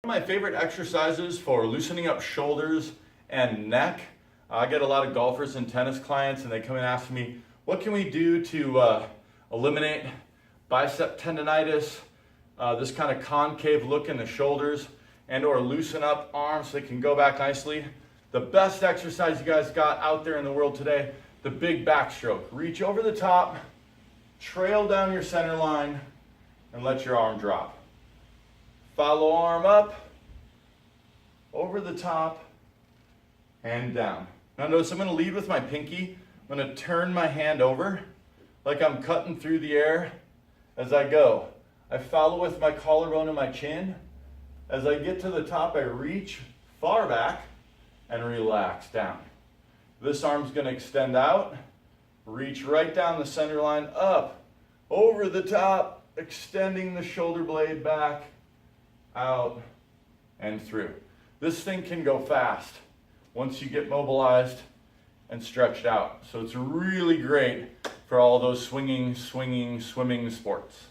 One of my favorite exercises for loosening up shoulders and neck. I get a lot of golfers and tennis clients and they come and ask me, what can we do to eliminate bicep tendonitis, this kind of concave look in the shoulders, and or loosen up arms so they can go back nicely. The best exercise you guys got out there in the world today, the big backstroke. Reach over the top, trail down your center line, and let your arm drop. Follow arm up, over the top, and down. Now notice I'm going to lead with my pinky. I'm going to turn my hand over like I'm cutting through the air as I go. I follow with my collarbone and my chin. As I get to the top, I reach far back and relax down. This arm's going to extend out, reach right down the center line, up, over the top, extending the shoulder blade back, out, and through. This thing can go fast once you get mobilized and stretched out. So it's really great for all those swinging, swimming sports.